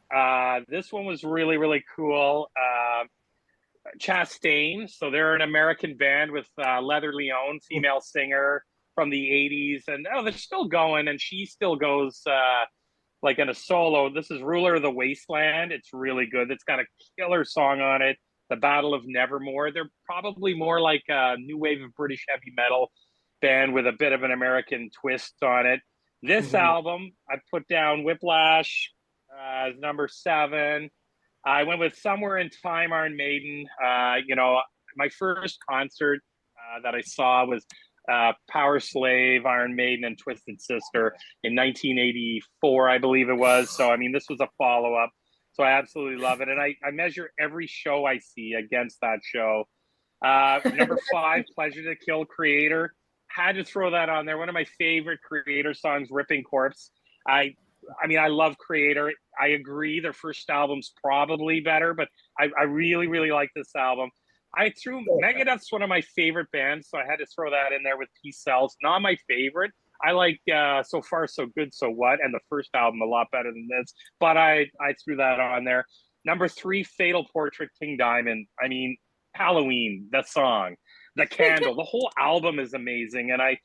this one was really, really cool. Chastain. So they're an American band with Leather Leone, female singer from the 80s. And they're still going, and she still goes like in a solo. This is Ruler of the Wasteland. It's really good. It's got a killer song on it. The Battle of Nevermore. They're probably more like a new wave of British heavy metal band with a bit of an American twist on it. This album, I put down Whiplash as number 7. I went with Somewhere in Time, Iron Maiden. My first concert that I saw was Power Slave, Iron Maiden, and Twisted Sister in 1984, I believe it was. So, I mean, this was a follow-up. So I absolutely love it. And I measure every show I see against that show. Number 5, Pleasure to Kill, Creator. Had to throw that on there. One of my favorite Creator songs, Ripping Corpse. I love Creator. I agree their first album's probably better, but I really, really like this album. Megadeth's one of my favorite bands, so I had to throw that in there with Peace Sells. Not my favorite. I like So Far, So Good, So What, and the first album a lot better than this, but I threw that on there. Number 3, Fatal Portrait, King Diamond. I mean, Halloween, the song, the candle, the whole album is amazing. And I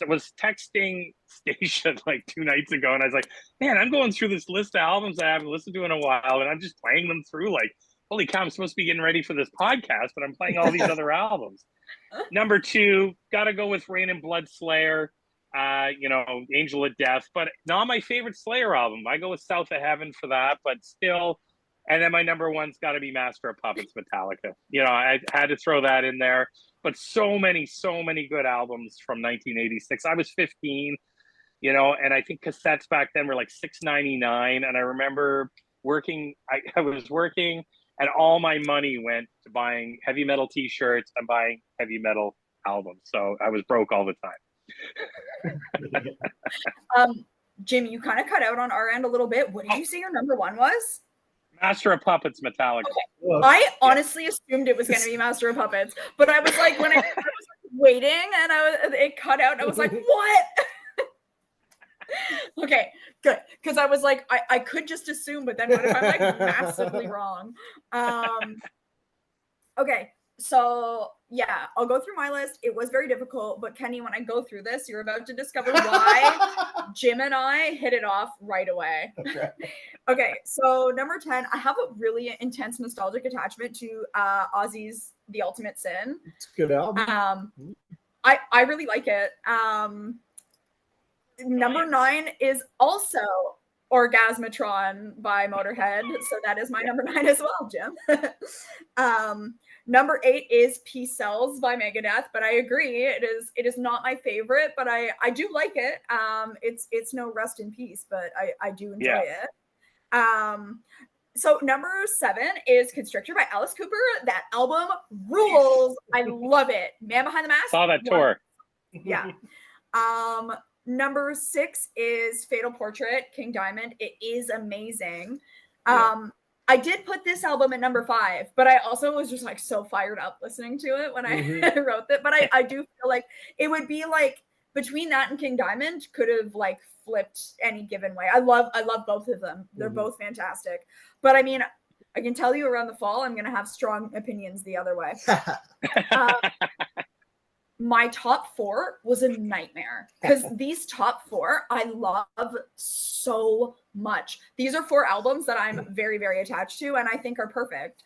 was texting Staicha like 2 nights ago, and I was like, man, I'm going through this list of albums I haven't listened to in a while, and I'm just playing them through like, holy cow, I'm supposed to be getting ready for this podcast, but I'm playing all these other albums. Number 2, got to go with Rain and Blood, Slayer. Angel of Death, but not my favorite Slayer album. I go with South of Heaven for that, but still. And then my number 1's got to be Master of Puppets, Metallica. I had to throw that in there. But so many good albums from 1986. I was 15, and I think cassettes back then were like $6.99. And I remember working. I was working, and all my money went to buying heavy metal T-shirts and buying heavy metal albums. So I was broke all the time. Jim, you kind of cut out on our end a little bit. What did you say your number 1 was? Master of Puppets, Metallica. Okay. I honestly assumed it was going to be Master of Puppets, but I was like, when I was waiting and it cut out, and I was like, what? Okay, good. Because I was like, I could just assume, but then what if I'm like massively wrong? Okay. So yeah, I'll go through my list. It was very difficult, but Kenny, when I go through this, you're about to discover why Jim and I hit it off right away. Okay, so number 10, I have a really intense nostalgic attachment to Ozzy's The Ultimate Sin. It's a good album. I really like it. Number 9 is also Orgasmatron by Motorhead, so that is my number 9 as well, Jim. Number 8 is Peace Sells by Megadeth, but I agree it is not my favorite, but I do like it. It's no Rest in Peace, but I do enjoy it. So number 7 is Constrictor by Alice Cooper. That album rules. I love it. Man Behind the Mask. Saw that tour. Yeah. Number 6 is Fatal Portrait, King Diamond. It is amazing. I did put this album at number 5, but I also was just like so fired up listening to it when I wrote it. But I do feel like it would be like between that and King Diamond could have like flipped any given way. I love both of them. They're both fantastic. But I mean, I can tell you around the fall, I'm going to have strong opinions the other way. My top 4 was a nightmare because these top 4 I love so much. These are 4 albums that I'm very, very attached to and I think are perfect.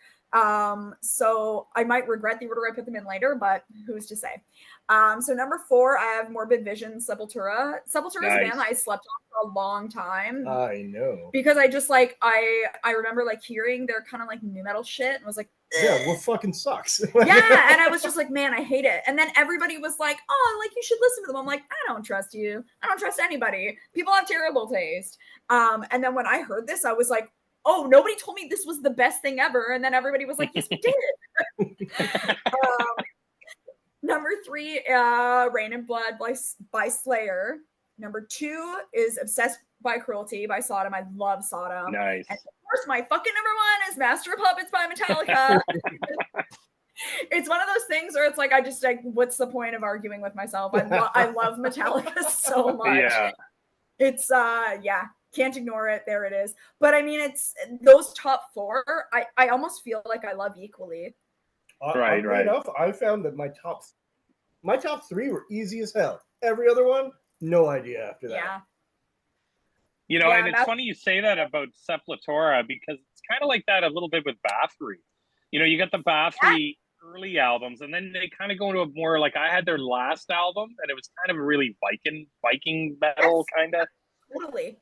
So I might regret the order I put them in later, but who's to say? So number 4, I have Morbid Vision, Sepultura. Sepultura is a band that I slept on for a long time. I know. Because I just like I remember like hearing their kind of like new metal shit and was like, ugh. Yeah, well, fucking sucks. Yeah, and I was just like, man, I hate it. And then everybody was like, oh, like you should listen to them. I'm like, I don't trust you. I don't trust anybody. People have terrible taste. And then when I heard this, I was like, oh, nobody told me this was the best thing ever. And then everybody was like, yes, we did. Number 3, Rain and Blood by Slayer. Number 2 is Obsessed by Cruelty by Sodom. I love Sodom. Nice. And of course, my fucking number 1 is Master of Puppets by Metallica. It's one of those things where it's like, I just like, what's the point of arguing with myself? I love Metallica so much. Yeah. It's can't ignore it. There it is. But I mean, it's those top 4. I almost feel like I love equally. Right. Enough, I found that my top 3 were easy as hell. Every other one, no idea after that. Yeah. You know, and it's funny you say that about Sepultura because it's kind of like that a little bit with Bathory. You know, you got the Bathory early albums, and then they kind of go into a more like I had their last album, and it was kind of really Viking metal kind of. Totally.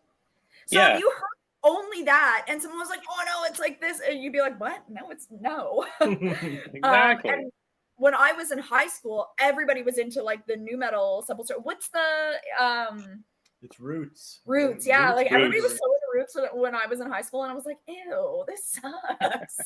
So if you heard only that, and someone was like, "Oh no, it's like this," and you'd be like, "What? No, it's no." Exactly. And when I was in high school, everybody was into like the new metal Sepultura. What's the It's Roots. Roots, yeah. Roots. Like everybody was so into Roots when I was in high school, and I was like, ew, this sucks.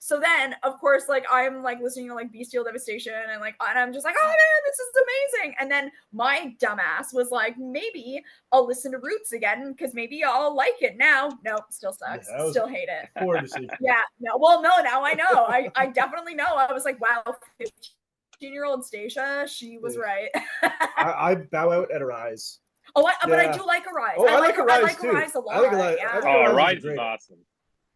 So then, of course, like I'm like listening to like Bestial Devastation, and I'm just like, oh man, this is amazing. And then my dumbass was like, maybe I'll listen to Roots again because maybe I'll like it now. Nope, still sucks. Yeah, Still hate it. Poor decision. Yeah, no, well, no, now I know. I definitely know. I was like, wow, 15-year-old Staicha, she was right. I bow out at Arise. Oh, but I do like Arise. Oh, I like Arise too. Arise a lot. Arise is awesome.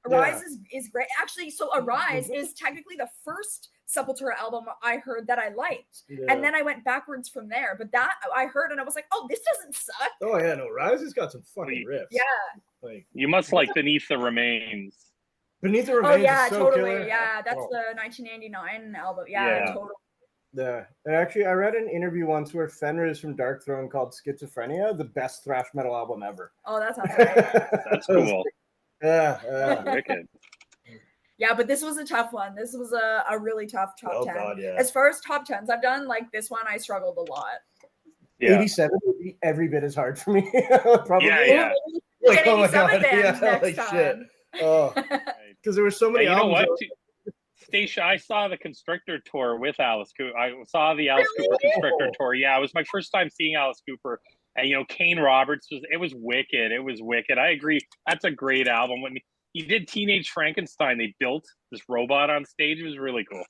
Arise is great. Actually, so Arise is technically the first Sepultura album I heard that I liked. Yeah. And then I went backwards from there. But that I heard and I was like, oh, this doesn't suck. Oh, yeah, no, Arise has got some fucking riffs. Yeah. Like you must like Beneath the Remains. Beneath the Remains. Oh, yeah, is so totally. killer. Yeah, that's the 1989 album. Yeah, totally. Yeah, and actually, I read an interview once where Fenris from Dark Throne called Schizophrenia the best thrash metal album ever. Oh, that sounds great. That's cool. Yeah, wicked. Yeah, but this was a tough one. This was a really tough top 10. God, yeah. As far as top 10s I've done, like this one, I struggled a lot. Yeah. 87 would be every bit as hard for me. Probably. Yeah. Like, oh my God. Yeah, next like time. shit. Oh, because there were so many albums. You know what? Stacia, I saw the Constrictor tour with Alice Cooper. I saw the Alice Cooper Constrictor tour. Yeah, it was my first time seeing Alice Cooper. And, Kane Roberts, it was wicked. It was wicked. I agree. That's a great album. When he did Teenage Frankenstein, they built this robot on stage. It was really cool.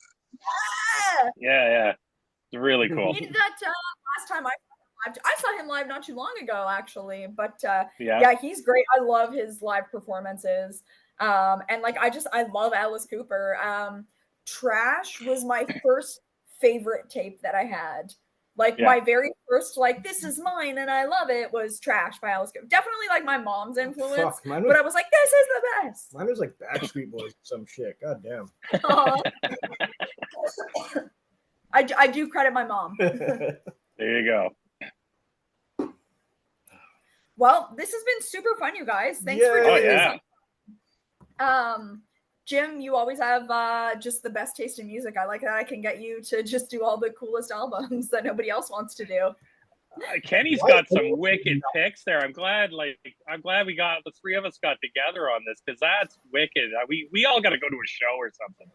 Yeah. It's really cool. He did that last time I saw him live not too long ago, actually. But yeah, he's great. I love his live performances. And I love Alice Cooper. Trash was my first favorite tape that I had. My very first, this is mine and I love it was Trash by Alice Cooper. Definitely my mom's influence. But I was like, this is the best. Mine was like Backstreet Boys, some shit. God damn. I do credit my mom. There you go. Well, this has been super fun, you guys. Thanks for doing this. Jim, you always have just the best taste in music. I like that I can get you to just do all the coolest albums that nobody else wants to do. Kenny's got some wicked picks there. I'm glad we got the three of us got together on this because that's wicked. We all got to go to a show or something.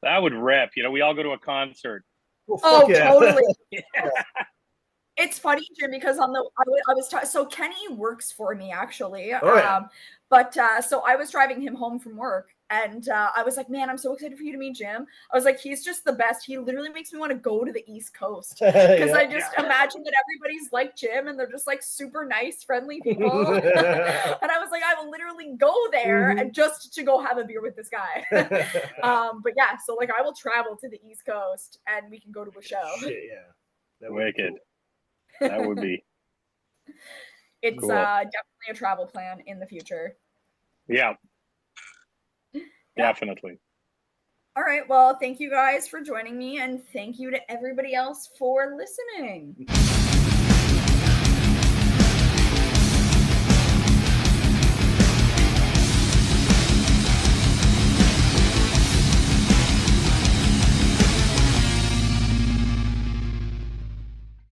That would rip. We all go to a concert. Well, totally. Yeah. It's funny, Jim, because so Kenny works for me actually. So I was driving him home from work and I was like, man, I'm so excited for you to meet Jim. I was like, he's just the best. He literally makes me want to go to the East Coast because I just imagine that everybody's like Jim and they're just super nice, friendly people. And I was like, I will literally go there and just to go have a beer with this guy. But yeah, so I will travel to the East Coast and we can go to a show. Shit, yeah. That wicked. That would be. It's cool. Definitely a travel plan in the future. Yeah. Definitely. All right. Well, thank you guys for joining me, and thank you to everybody else for listening.